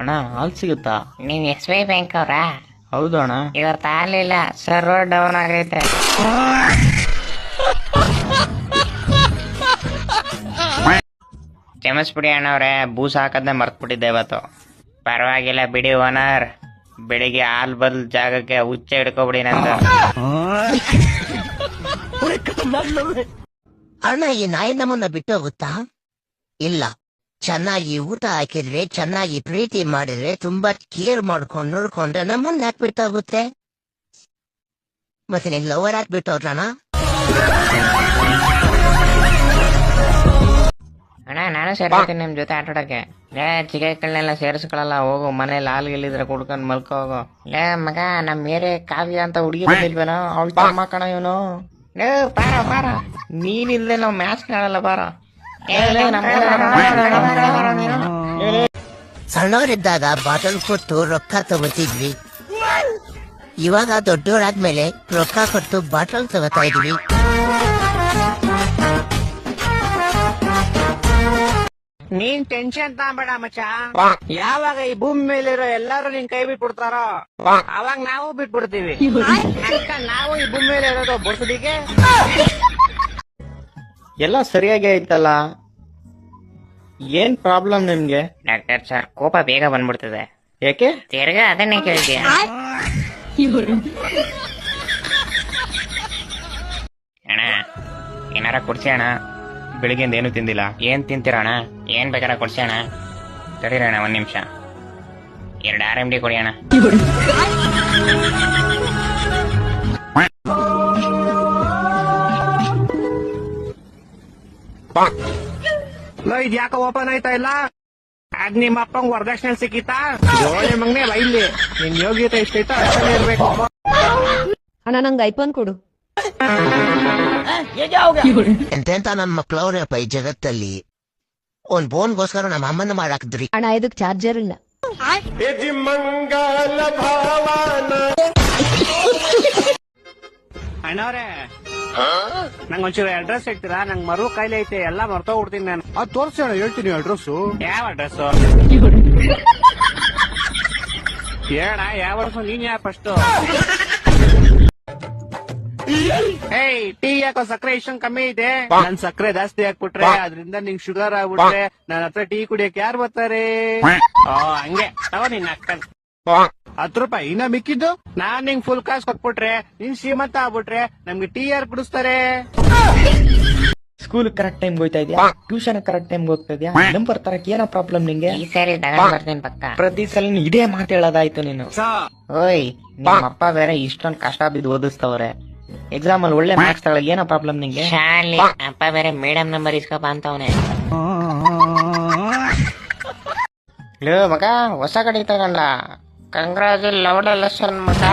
ಅಣ್ಣ ಹಾಲ್ ಸಿಗುತ್ತಾ? ನೀವ್ ಎಸ್ ಬಿ ಐ ಬ್ಯಾಂಕ್ ಅವ್ರಾ? ಹೌದು ಅಣ್ಣ. ಇವತ್ತು ಹಾಲಿಲ್ಲ, ಸರ್ವರ್ ಡೌನ್ ಆಗೈತೆ. ಕ್ಷಮಿಸ್ಬಿಡಿ ಅಣ್ಣವ್ರೆ, ಬೂಸ್ ಹಾಕದ್ನೆ ಮರ್ತ್ಬಿಟ್ಟಿದ್ದೆ ಇವತ್ತು. ಪರವಾಗಿಲ್ಲ ಬಿಡಿ ಓನರ್, ಬೆಳಿಗ್ಗೆ ಹಾಲ್ ಬದಲ್ ಜಾಗಕ್ಕೆ ಹುಚ್ಚ ಹಿಡ್ಕೊಬಿಡಿ ನಂದು. ಅಣ್ಣ, ಈ ನಾಯಿ ನಮ್ಮನ್ನ ಬಿಟ್ಟು ಹೋಗುತ್ತಾ? ಇಲ್ಲ, ಚೆನ್ನಾಗಿ ಊಟ ಹಾಕಿದ್ರೆ, ಚೆನ್ನಾಗಿ ಪ್ರೀತಿ ಮಾಡಿದ್ರೆ, ತುಂಬಾ ಕೇರ್ ಮಾಡ್ಕೊಂಡು ನೋಡ್ಕೊಂಡ್ರೆ ನಮ್ಮನ್ನ ಯಾಕೆ ಬಿಟ್ಟೋಗುತ್ತೆ? ಮತ್ತೆ ನಿನ್ ಲವರ್ ಯಾಕೆ ಬಿಟ್ಟೋದ್ರಣ? ಅಣ್ಣ ನಾನು ಸೇರ್ತೀನಿ ನಿಮ್ ಜೊತೆ ಆಟಾಡಕ್ಕೆ. ಲೇ ಚಿಕ್ಕಗಳನ್ನೆಲ್ಲ ಸೇರಿಸ್ಕೊಳಲ್ಲ, ಹೋಗು ಮನೇಲಿ ಹಾಲು ಗೆಲ್ಲಿದ್ರೆ ಕುಡ್ಕೊಂಡ್ ಮಲ್ಕೋ ಹೋಗು. ಲೇ ಮಗ, ನಮ್ ಮೇರೆ ಕಾವ್ಯ ಅಂತ ಹುಡುಗಿ ಬಂದಿಲ್ವೇನೋ, ಅವಳು ತಮ್ಮ ಕಣ ಇವನು. ಲೇ ಬಾರ ಬಾರ, ನೀನಿಲ್ದೆ ನಾವ್ ಮ್ಯಾಚ್ ಆಡಲ್ಲ ಬಾರ. ಸಣ್ಣವರಿದ್ದಾಗ ಬಾಟಲ್ ಕೊಟ್ಟು ರೊಕ್ಕ ತಗೋತಿದ್ವಿ. ಇವಾಗ ದೊಡ್ಡವರಾದ್ಮೇಲೆ ರೊಕ್ಕ ಕೊಟ್ಟು ಬಾಟಲ್ ತಗೋತಾ ಇದ್ವಿ. ನೀನ್ ಟೆನ್ಷನ್ ತಗೊಂಬೇಡ ಮಚ್ಚ. ಯಾವಾಗ ಈ ಭೂಮಿ ಮೇಲಿರೋ ಎಲ್ಲಾರು ನಿನ್ ಕೈ ಬಿಟ್ಬಿಡ್ತಾರೋ ಅವಾಗ ನಾವು ಬಿಟ್ಬಿಡ್ತೀವಿ. ನಾವು ಈ ಭೂಮಿ ಮೇಲೆ ಇರೋದು ಬೊಸಡಿಗೆ. ಎಲ್ಲ ಸರಿಯಾಗಿ ಆಯ್ತಲ್ಲ, ಏನ್ ಪ್ರಾಬ್ಲಮ್ ನಿಮ್ಗೆ? ಡಾಕ್ಟರ್ ಸರ್, ಕೋಪ ಬೇಗ ಬಂದ್ಬಿಡ್ತದೆ. ಯಾಕೆ? ತಿರ್ಗಾ ಅದನ್ನೇ ಕೇಳ್ತೀಯ? ಅಣ್ಣ ಏನಾರ ಕೊಡ್ಸಿ ಅಣ್ಣ. ಬೆಳಿಗ್ಗೆಯಿಂದ ಏನು ತಿಂದಿಲ್ಲ. ಏನ್ ತಿಂತೀರ ಅಣ್ಣ? ಏನ್ ಬೇಕಾರ ಕೊಡ್ಸಿ ಅಣ್ಣ. ತಡೀರಣ್ಣ ಒಂದ್ ನಿಮಿಷ, 2 RMD ಕೊಡಿ ಅಣ್ಣ. ಇದ್ ಯಾಕ ಓಪನ್ ಆಯ್ತಾ ಇಲ್ಲ? ಅದ್ ನಿಮ್ಮ ಅಪ್ಪಂಗ್ ವರದಕ್ಷಿಣೆ ಸಿಕ್ಕಿತಾ? ಜೋಳಿ ಮಗನೇ ಇಲ್ಲಿ ನಿನ್ ಯೋಗ್ಯತೆ ಇಷ್ಟೈತಾ ಅಷ್ಟೇ ಇರ್ಬೇಕು. ಅಣ್ಣ ನಂಗೆ ಐಫೋನ್ ಕೊಡು. ಎಂತೆಂತ ನನ್ ಮಕ್ಳವ್ರಪ್ಪ ಈ ಜಗತ್ತಲ್ಲಿ. ಒಂದ್ ಬೋನ್ಗೋಸ್ಕರ ನಮ್ಮ ಅಮ್ಮನ ಮಾಡಾಕಿದ್ರಿ. ಅಣ್ಣ ಇದಕ್ ಚಾರ್ಜರ್ ಇಲ್ಲ. ಅಣ್ಣವ್ರೆ, ನಂಗ್ ಒಂಚೂರು ಅಡ್ರೆಸ್ ಹೇಳ್ತೀರಾ? ನಂಗ್ ಮರು ಕಾಯಿಲೆ ಐತೆ, ಎಲ್ಲ ಮರ್ತೋಗ್ಬಿಡ್ತೀನಿ ನಾನು. ಅದ್ ತೋರ್ಸೋಣ, ಹೇಳ್ತೀನಿ ಅಡ್ರೆಸ್. ಯಾವ ಅಡ್ರೆಸ್ ಹೇಳ? ಯಾವ ವರ್ಷ ನೀನ್ ಯಾವ ಫಸ್ಟ್? ಏಯ್, ಟೀ ಯಾಕೋ ಸಕ್ಕರೆ ಇಷ್ಟೊಂದು ಕಮ್ಮಿ ಇದೆ? ನನ್ ಸಕ್ಕರೆ ಜಾಸ್ತಿ ಹಾಕ್ಬಿಟ್ರೆ ಅದ್ರಿಂದ ನಿಂಗ್ ಶುಗರ್ ಆಗ್ಬಿಟ್ರೆ ನನ್ನ ಹತ್ರ ಟೀ ಕುಡಿಯಕ್ ಯಾರು ಬರ್ತಾರೆ? ಹಂಗೆ ತಗೋ ನಿನ್ನ ಅಕ್ಕನ್ 10 ರೂಪಾಯಿ ಇನ್ನ ಮಿಕ್ಕಿದ್ದು. ನಾನ್ ನಿಂಗ್ ಫುಲ್ ಕಾಸು ಕೊಟ್ಬಿಟ್ರೆ ನೀನ್ ಶ್ರೀಮಂತ ಆಗ್ಬಿಟ್ರೆ ನಮ್ಗೆ ಟೀ ಯಾರು ಕುಡಿಸ್ತಾರೆ? ಸ್ಕೂಲ್ ಕರೆಕ್ಟ್ ಟೈಮ್ ಹೋಗ್ತಾ ಇದೆಯಾ? ಟ್ಯೂಷನ್ ಕರೆಕ್ಟ್ ಟೈಮ್ ಹೋಗ್ತಾ ಇದೆಯಾ? ನಂಬರ್ ತರಕ್ ಏನೋ ಪ್ರಾಬ್ಲಮ್ ನಿಂಗೆ? ಈ ಸಾರಿ ತಗೊಂಡ್ ಬರ್ತೀನಿ ಪಕ್ಕ. ಪ್ರತಿ ಸಲ ಇದೇ ಮಾತು ಹೇಳೋದಾಯ್ತು ನೀನು. ಓಯ್, ನಿಮ್ಮಪ್ಪ ಬೇರೆ ಇಷ್ಟೊಂದ್ ಕಷ್ಟ ಬಿದ್ದು ಓದಿಸ್ತವ್ರೆ, ಎಕ್ಸಾಮ್ ಅಲ್ಲಿ ಒಳ್ಳೆ ಮಾರ್ಕ್ಸ್ ತಗೊಳಕ್ ಏನೋ ಪ್ರಾಬ್ಲಮ್ ನಿಂಗೆ? ಶಾಲಿ ಅಪ್ಪ ಬೇರೆ ಮೇಡಮ್ ನಂಬರ್ ಇಸ್ಕೊಪ ಅಂತವನೆ. ಮಗ ಹೊಸ ಗಾಡಿ ತಗೊಂಡ, ಕಂಗ್ರಾಜುಲೇಷನ್ ಮಗ.